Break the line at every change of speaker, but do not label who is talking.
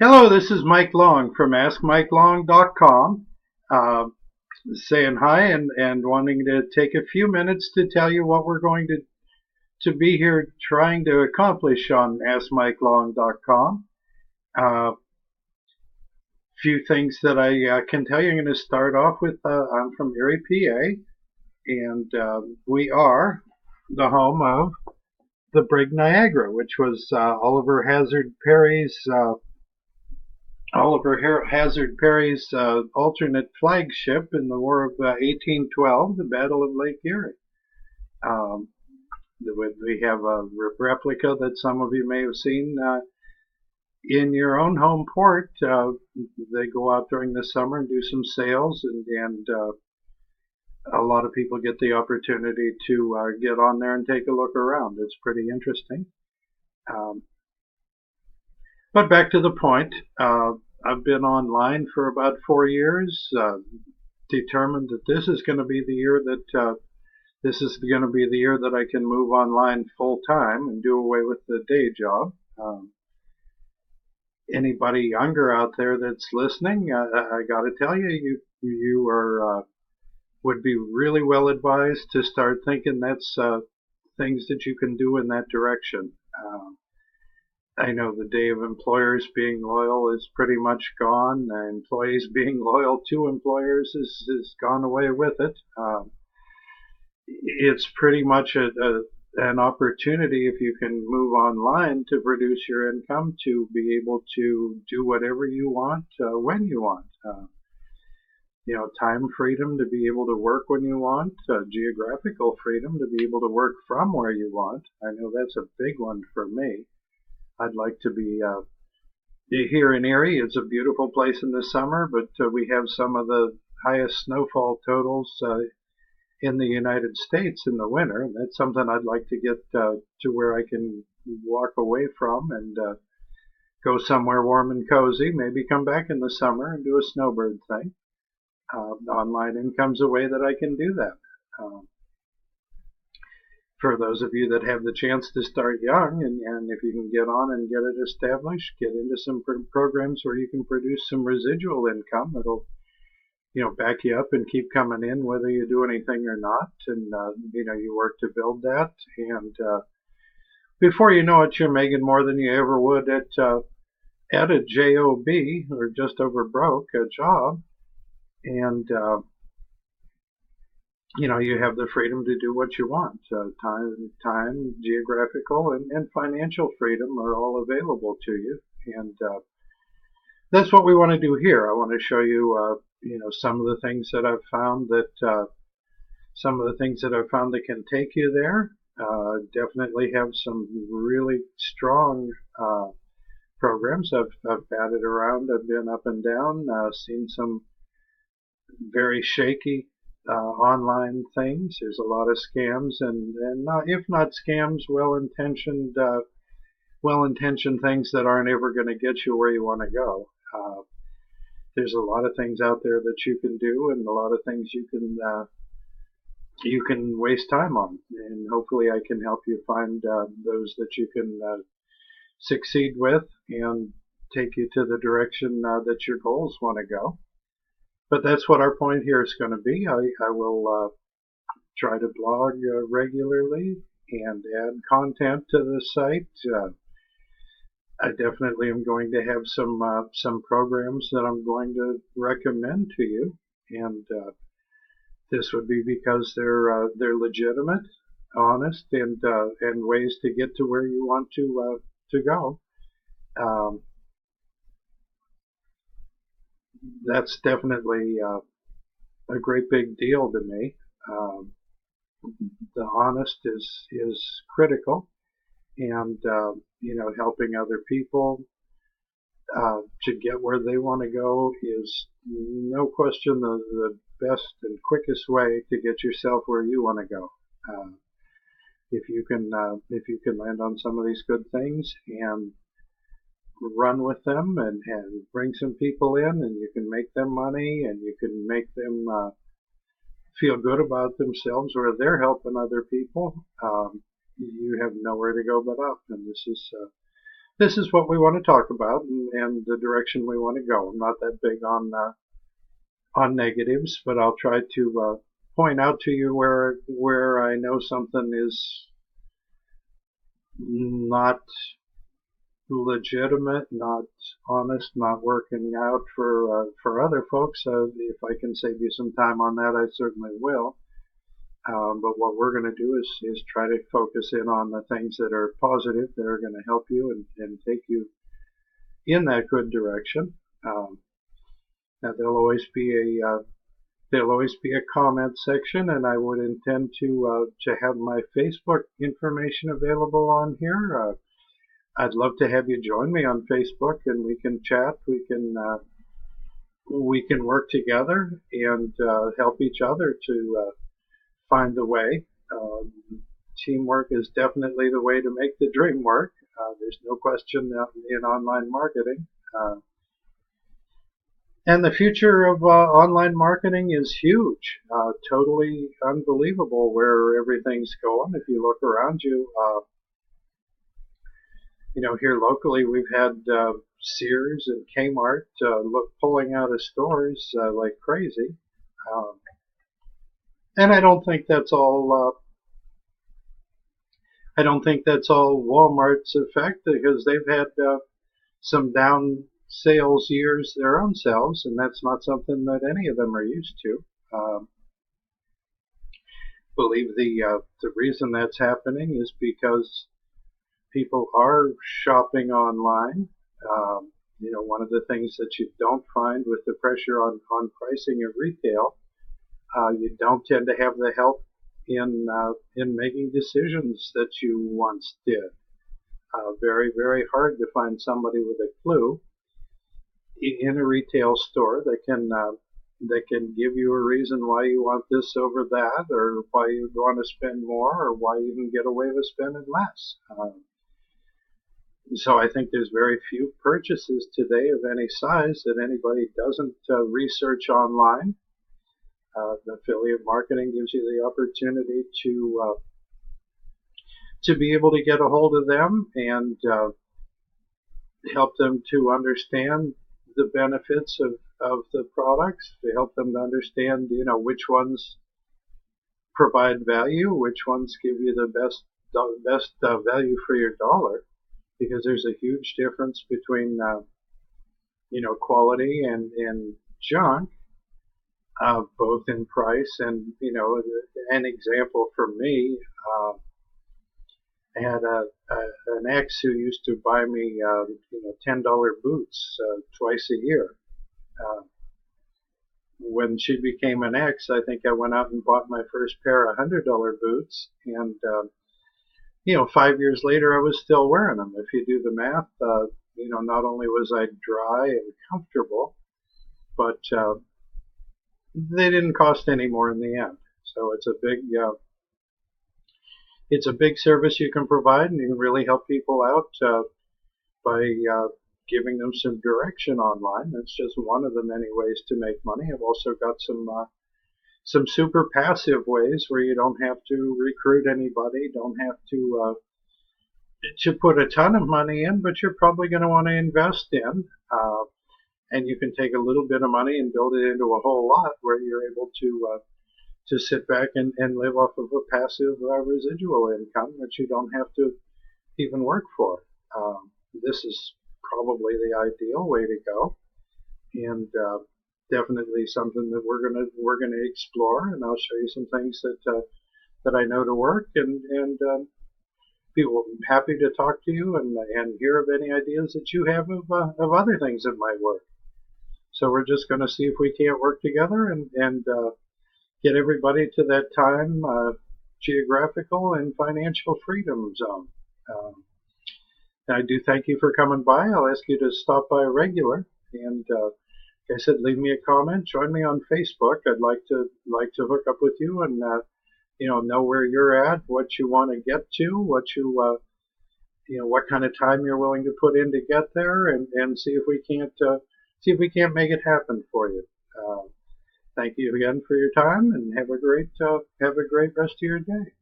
Hello, this is Mike Long from AskMikeLong.com, saying hi and wanting to take a few minutes to tell you what we're going to be here trying to accomplish on AskMikeLong.com. A few things that I can tell you. I'm going to start off with I'm from Erie, PA, and we are the home of the Brig Niagara, which was Oliver Hazard Perry's alternate flagship in the War of 1812, the Battle of Lake Erie. Um, we have a replica that some of you may have seen in your own home port. They go out during the summer and do some sales, and a lot of people get the opportunity to get on there and take a look around. It's pretty interesting. Um, but back to the point. I've been online for about 4 years. Determined that this is going to be the year that I can move online full time and do away with the day job. Anybody younger out there that's listening, I got to tell you, you are would be really well advised to start thinking that's things that you can do in that direction. I know the day of employers being loyal is pretty much gone. Employees being loyal to employers is gone away with it. It's pretty much an opportunity, if you can move online, to produce your income, to be able to do whatever you want when you want. Time freedom to be able to work when you want, geographical freedom to be able to work from where you want. I know that's a big one for me. I'd like to be here in Erie. It's a beautiful place in the summer, but we have some of the highest snowfall totals in the United States in the winter. And that's something I'd like to get to where I can walk away from and go somewhere warm and cozy. Maybe come back in the summer and do a snowbird thing. Online income's a way that I can do that. For those of you that have the chance to start young, and if you can get on and get it established, get into some programs where you can produce some residual income that'll back you up and keep coming in whether you do anything or not, and you work to build that, and before you know it, you're making more than you ever would at a job, or just over broke, a job, and you have the freedom to do what you want. Time, geographical, and financial freedom are all available to you, and that's what we want to do here. I want to show you, some of the things that I've found that can take you there. Definitely have some really strong programs. I've batted around. I've been up and down. Seen some very shaky online things. There's a lot of scams, and if not scams, well-intentioned things that aren't ever going to get you where you want to go. There's a lot of things out there that you can do, and a lot of things you can waste time on. And hopefully, I can help you find those that you can succeed with and take you to the direction that your goals want to go. But that's what our point here is going to be. I will try to blog regularly and add content to the site. I definitely am going to have some programs that I'm going to recommend to you, and this would be because they're legitimate, honest, and ways to get to where you want to go. That's definitely a great big deal to me. Um, the honest is critical, and helping other people to get where they want to go is no question the best and quickest way to get yourself where you want to go. If you can land on some of these good things and run with them, and bring some people in, and you can make them money, and you can make them feel good about themselves, or they're helping other people, you have nowhere to go but up. And this is this is what we want to talk about and the direction we want to go. I'm not that big on negatives, but I'll try to point out to you where I know something is not legitimate, not honest, not working out for other folks. If I can save you some time on that, I certainly will. But what we're going to do is try to focus in on the things that are positive, that are going to help you and take you in that good direction. Now there'll always be a comment section, and I would intend to have my Facebook information available on here. I'd love to have you join me on Facebook, and we can chat. We can work together and help each other to find the way. Teamwork is definitely the way to make the dream work. There's no question in online marketing. And the future of online marketing is huge, totally unbelievable where everything's going. If you look around you, here locally we've had Sears and Kmart pulling out of stores like crazy. And I don't think that's all. I don't think that's all Walmart's effect, because they've had some down sales years their own selves, and that's not something that any of them are used to. Believe the reason that's happening is because people are shopping online. One of the things that you don't find with the pressure on pricing at retail, you don't tend to have the help in making decisions that you once did. Very, very hard to find somebody with a clue in a retail store that can give you a reason why you want this over that, or why you want to spend more, or why you can get away with spending less. So I think there's very few purchases today of any size that anybody doesn't research online. The affiliate marketing gives you the opportunity to be able to get a hold of them and help them to understand the benefits of the products, to help them to understand, which ones provide value, which ones give you the best value for your dollar, because there's a huge difference between quality and junk, both in price and an example for me. I had an ex who used to buy me $10 boots twice a year. When she became an ex, I think I went out and bought my first pair of $100 boots, and 5 years later I was still wearing them. If you do the math, not only was I dry and comfortable, but they didn't cost any more in the end. So it's a big service you can provide, and you can really help people out by giving them some direction online. That's just one of the many ways to make money. I've also got some super passive ways where you don't have to recruit anybody, don't have to put a ton of money in, but you're probably going to want to invest in. And you can take a little bit of money and build it into a whole lot, where you're able to sit back and live off of a passive residual income that you don't have to even work for. This is probably the ideal way to go, and definitely something that we're gonna explore. And I'll show you some things that I know to work, and be happy to talk to you and hear of any ideas that you have of other things that might work. So we're just going to see if we can't work together and get everybody to that time, geographical and financial freedom zone. I do thank you for coming by. I'll ask you to stop by regular, and like I said, leave me a comment. Join me on Facebook. I'd like to hook up with you and know where you're at, what you want to get to, what what kind of time you're willing to put in to get there, and see if we can't make it happen for you. Thank you again for your time, and have a great rest of your day.